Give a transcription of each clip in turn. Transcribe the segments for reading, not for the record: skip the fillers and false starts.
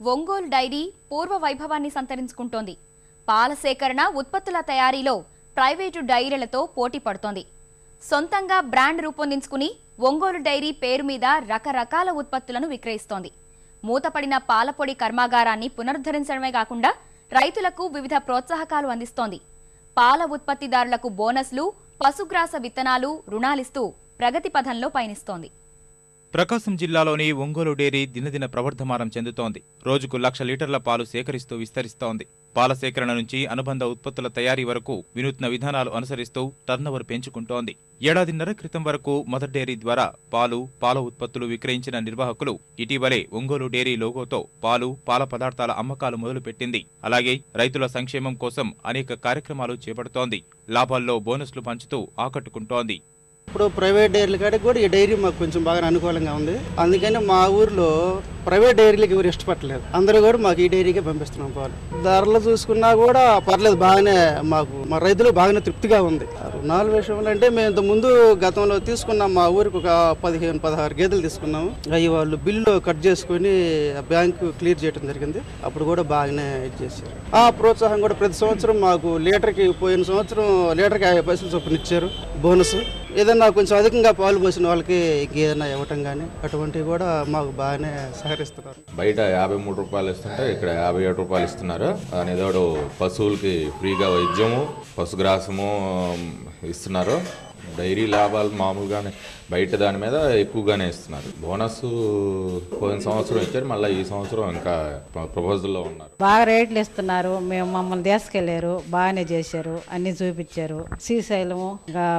Ongole dairy పూర్వ వైభవాన్ని సంతరించుకుంటోంది. పాల సేకరణ, ఉత్పత్తుల తయారీలో ప్రైవేటు డైరీలతో పోటీ పడుతోంది. సొంతంగా బ్రాండ్ రూపొందించుకుని ఒంగోలు డైరీ పేరు మీద రకరకాల ఉత్పత్తులను విక్రయిస్తోంది. మూతపడిన పాలపొడి కర్మాగారాన్ని పునరుద్ధరించడమే కాకుండా రైతులకు వివిధ ప్రోత్సాహకాలు అందిస్తోంది. పాల ఉత్పత్తిదారులకు బోనస్లు, పశుగ్రాస విత్తనాలు, రుణాలిస్తూ ప్రగతి పథంలో పయనిస్తోంది. ప్రకాశం జిల్లాలోని ఒంగోలు డైరీ దినదిన ప్రవర్ధమానం చెందుతోంది. రోజుకు 1,00,000 లీటర్ల పాలు సేకరిస్తూ విస్తరిస్తోంది. పాల సేకరణ నుంచి అనుబంధ ఉత్పత్తుల తయారీ వరకు వినూత్న విధానాలు అనుసరిస్తూ టర్నోవర్ పెంచుకుంటోంది. ఏడాదిన్నర క్రితం వరకు మదర్ డైరీ ద్వారా పాల ఉత్పత్తులు విక్రయించిన నిర్వాహకులు ఇటీవలే ఒంగోలు డైరీ లోగోతో పాల పదార్థాల అమ్మకాలు మొదలుపెట్టింది. అలాగే రైతుల సంక్షేమం కోసం అనేక కార్యక్రమాలు చేపడుతోంది. లాభాల్లో బోనస్లు పంచుతూ ఆకట్టుకుంటోంది. ఇప్పుడు ప్రైవేట్ డైరీల కాడికి కూడా ఈ డైరీ మాకు కొంచెం బాగా అనుకూలంగా ఉంది. అందుకని మా ఊర్లో ప్రైవేట్ డైరీలకు ఎవరు ఇష్టపడలేదు. అందరూ కూడా మాకు ఈ డైరీకే పంపిస్తున్నాం పాలు. ధరలు చూసుకున్నా కూడా పర్లేదు, బాగానే మాకు మా రైతులు బాగానే తృప్తిగా ఉంది. రుణాల విషయంలో అంటే మేము ఇంతకుముందు గతంలో తీసుకున్నాం, మా ఊరికి ఒక 15-16 గేదెలు తీసుకున్నాము. అవి వాళ్ళు బిల్లు కట్ చేసుకుని బ్యాంకు క్లియర్ చేయడం జరిగింది. అప్పుడు కూడా బాగానే ఇది చేశారు. ఆ ప్రోత్సాహం కూడా ప్రతి సంవత్సరం మాకు లీటర్కి, పోయిన సంవత్సరం లీటర్కి 50 పైసలు చొప్పున ఇచ్చారు బోనస్. ఏదన్నా కొంచెం అధికంగా పాలు పోసిన వాళ్ళకి ఏదైనా ఇవ్వటం కానీ అటువంటివి కూడా మాకు బాగానే సహకరిస్తున్నారు. బయట 53 రూపాయలు ఇస్తుంటే ఇక్కడ 57 రూపాయలు ఇస్తున్నారు. అనేదోడు పశువులకి ఫ్రీగా వైద్యము, పశుగ్రాసము ఇస్తున్నారు. డైరీ లాభాలు మామూలుగానే బయట దాని మీద ఎక్కువగానే ఇస్తున్నారు. బోనస్ పోయిన సంవత్సరం ఇచ్చారు, మళ్ళీ ఈ సంవత్సరం ఇంకా ప్రపోజల్లో ఉన్నారు. బాగా రేట్లు ఇస్తున్నారు. మేము మమ్మల్ని తీసుకెళ్లారు, బాగానే చేశారు, అన్ని చూపించారు. శ్రీశైలము,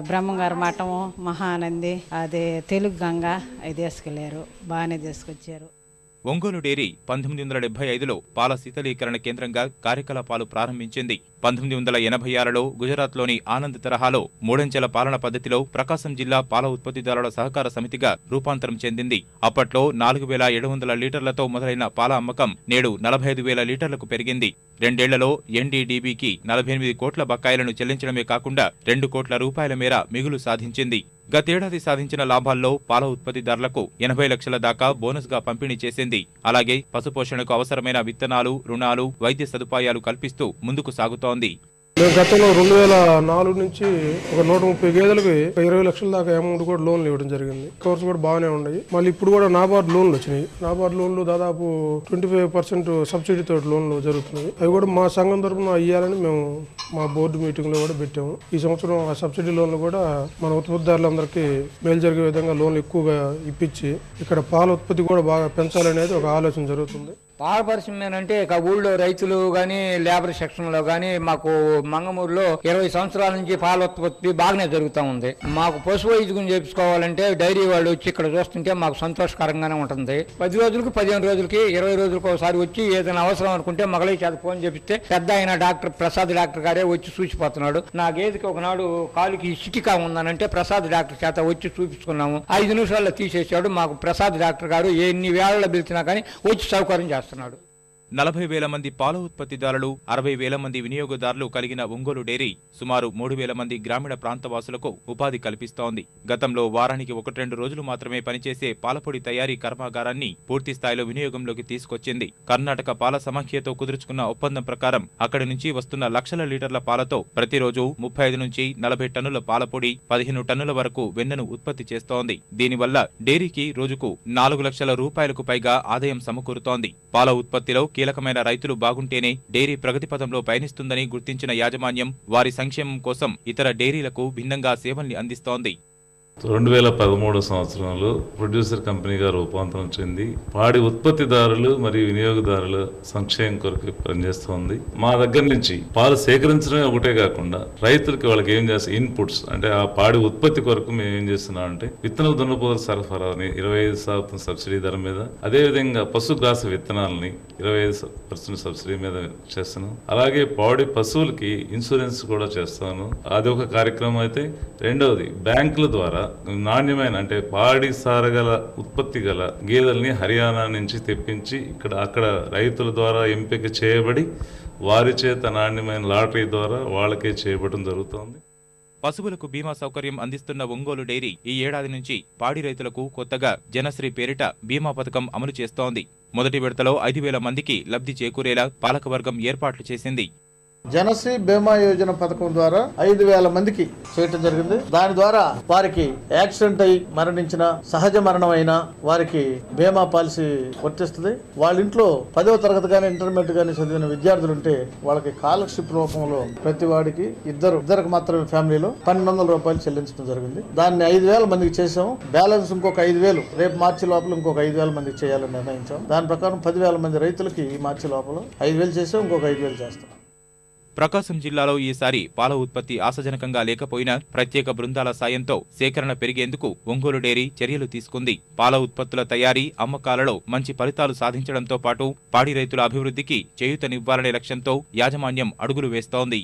బ్రహ్మంగారు మఠము, మహానంది, అదే తెలుగు గంగ అవి తీసుకెళ్లారు, బాగానే తీసుకొచ్చారు. ఒంగోలు డైరీ 1975లో పాల శీతలీకరణ కేంద్రంగా కార్యకలాపాలు ప్రారంభించింది. 1986లో గుజరాత్లోని ఆనంద్ తరహాలో మూడంచెల పాలన పద్ధతిలో ప్రకాశం జిల్లా పాల ఉత్పత్తిదారుల సహకార సమితిగా రూపాంతరం చెందింది. అప్పట్లో 4,700 లీటర్లతో మొదలైన పాల అమ్మకం నేడు 45,000 లీటర్లకు పెరిగింది. 2 ఏళ్లలో ఎన్డీడీబీకి 48 కోట్ల బకాయిలను చెల్లించడమే కాకుండా 2 కోట్ల రూపాయల మేర మిగులు సాధించింది. గతేడాది సాధించిన లాభాల్లో పాల ఉత్పత్తిదారులకు 80 లక్షల దాకా బోనస్గా పంపిణీ చేసింది. అలాగే పశుపోషణకు అవసరమైన విత్తనాలు, రుణాలు, వైద్య సదుపాయాలు కల్పిస్తూ ముందుకు సాగుతోంది. మేము గతంలో 2004 నుంచి ఒక 130 గేదెలకి 20 లక్షల దాకా అమౌంట్ కూడా లోన్లు ఇవ్వడం జరిగింది. కవర్స్ కూడా బాగానే ఉన్నాయి. మళ్ళీ ఇప్పుడు కూడా నాబార్డ్ లోన్లు వచ్చినాయి. నాబార్డ్ లోన్లు దాదాపు 25% సబ్సిడీతో లోన్లు జరుగుతున్నాయి. అవి కూడా మా సంఘం తరఫున ఇవ్వాలని మేము మా బోర్డు మీటింగ్ లో కూడా పెట్టాము. ఈ సంవత్సరం ఆ సబ్సిడీ లోన్లు కూడా మన ఉత్పత్తిదారులందరికీ మేలు జరిగే విధంగా లోన్లు ఎక్కువగా ఇప్పించి ఇక్కడ పాల ఉత్పత్తి కూడా బాగా పెంచాలనేది ఒక ఆలోచన జరుగుతుంది. పాల పరిశ్రమ అంటే ఇక ఊళ్ళో రైతులు కానీ లేబర్ సెక్షన్లో కానీ మాకు మంగమూరులో 20 సంవత్సరాల నుంచి పాల ఉత్పత్తి బాగానే జరుగుతూ ఉంది. మాకు పశు వైద్యం చేయించుకోవాలంటే డైరీ వాళ్ళు వచ్చి ఇక్కడ చూస్తుంటే మాకు సంతోషకరంగానే ఉంటుంది. 10 రోజులకి, 15 రోజులకి, 20 రోజులకు ఒకసారి వచ్చి ఏదైనా అవసరం అనుకుంటే మగలై చేత ఫోన్ చేపిస్తే పెద్ద అయిన డాక్టర్ ప్రసాద్ డాక్టర్ గారే వచ్చి చూసిపోతున్నాడు. నా గేదెకి ఒకనాడు కాలుకి సిటికా ఉందనంటే ప్రసాద్ డాక్టర్ చేత వచ్చి చూపించుకున్నాము. 5 నిమిషాల్లో తీసేసాడు. మాకు ప్రసాద్ డాక్టర్ గారు ఎన్ని వేళల్లో పిలిచినా కానీ వచ్చి సౌకర్యం చేస్తాడు. 40,000 మంది పాల ఉత్పత్తిదారులు, 60,000 మంది వినియోగదారులు కలిగిన ఒంగోలు డైరీ సుమారు 3,000 మంది గ్రామీణ ప్రాంతవాసులకు ఉపాధి కల్పిస్తోంది. గతంలో వారానికి 1-2 రోజులు మాత్రమే పనిచేసే పాలపొడి తయారీ కర్మాగారాన్ని పూర్తి స్థాయిలో వినియోగంలోకి తీసుకొచ్చింది. కర్ణాటక పాల సమాఖ్యతో కుదుర్చుకున్న ఒప్పందం ప్రకారం అక్కడి నుంచి వస్తున్న లక్షల లీటర్ల పాలతో ప్రతిరోజు 35 నుంచి 40 టన్నుల పాలపొడి, 15 టన్నుల వరకు వెన్నను ఉత్పత్తి చేస్తోంది. దీనివల్ల డైరీకి రోజుకు 4 లక్షల రూపాయలకు పైగా ఆదాయం సమకూరుతోంది. పాల ఉత్పత్తిలో కీలకమైన రైతులు బాగుంటేనే డైరీ ప్రగతి పథంలో పయనిస్తుందని గుర్తించిన యాజమాన్యం వారి సంక్షేమం కోసం ఇతర డైరీలకు భిన్నంగా సేవల్ని అందిస్తోంది. 2013 సంవత్సరంలో ప్రొడ్యూసర్ కంపెనీగా రూపాంతరం చెంది పాడి ఉత్పత్తిదారులు మరియు వినియోగదారుల సంక్షేమం కొరకు పనిచేస్తోంది. మా దగ్గర నుంచి పాలు సేకరించడమే ఒకటే కాకుండా రైతులకి వాళ్ళకి ఏం చేస్తాం ఇన్పుట్స్ అంటే ఆ పాడి ఉత్పత్తి కొరకు మేము ఏం చేస్తున్నాం అంటే విత్తనాల దున్నపోతుల సరఫరాని 25% సబ్సిడీ ధర మీద, అదేవిధంగా పశుగ్రాస విత్తనాలని 25% సబ్సిడీ మీద చేస్తున్నాం. అలాగే పాడి పశువులకి ఇన్సూరెన్స్ కూడా చేస్తాను. అది ఒక కార్యక్రమం అయితే, రెండవది బ్యాంకుల ద్వారా నాణ్యమైన అంటే పాడి సారగల ఉత్పత్తి గల గేదెల్ని హర్యానా నుంచి తెప్పించి అక్కడ రైతుల ద్వారా ఎంపిక చేయబడి వారి చేత నాణ్యమైన లాటరీ ద్వారా వాళ్ళకే చేయబడడం జరుగుతోంది. పశువులకు బీమా సౌకర్యం అందిస్తున్న ఒంగోలు డైరీ ఈ ఏడాది నుంచి పాడి రైతులకు కొత్తగా జనశ్రీ పేరిట బీమా పథకం అమలు చేస్తోంది. మొదటి విడతలో 5,000 మందికి లబ్ధి చేకూరేలా పాలకవర్గం ఏర్పాట్లు చేసింది. జనశ్రీ బీమా యోజన పథకం ద్వారా 5,000 మందికి చేయటం జరిగింది. దాని ద్వారా వారికి యాక్సిడెంట్ అయి మరణించిన, సహజ మరణం అయినా వారికి బీమా పాలసీ వర్తిస్తుంది. వాళ్ళ ఇంట్లో 10వ తరగతి కానీ ఇంటర్మీడియట్ కానీ చదివిన విద్యార్థులు ఉంటే వాళ్ళకి స్కాలర్షిప్ రూపంలో ప్రతి వాడికి ఇద్దరికి మాత్రమే ఫ్యామిలీలో 1,200 రూపాయలు చెల్లించడం జరిగింది. దాన్ని 5,000 మందికి చేసాం. బ్యాలెన్స్ ఇంకొక 5,000 రేపు మార్చి లోపల ఇంకొక 5,000 మందికి చేయాలని నిర్ణయించాం. దాని ప్రకారం 10,000 మంది రైతులకి ఈ మార్చి లోపల 5,000 చేసాం, ఇంకొక 5,000 చేస్తాం. ప్రకాశం జిల్లాలో ఈసారి పాల ఉత్పత్తి ఆశాజనకంగా లేకపోయినా ప్రత్యేక బృందాల సాయంతో సేకరణ పెరిగేందుకు ఒంగోలు డైరీ చర్యలు తీసుకుంది. పాల ఉత్పత్తుల తయారీ, అమ్మకాలలో మంచి ఫలితాలు సాధించడంతో పాటు పాడి రైతుల అభివృద్ధికి చేయూతనివ్వాలనే లక్ష్యంతో యాజమాన్యం అడుగులు వేస్తోంది.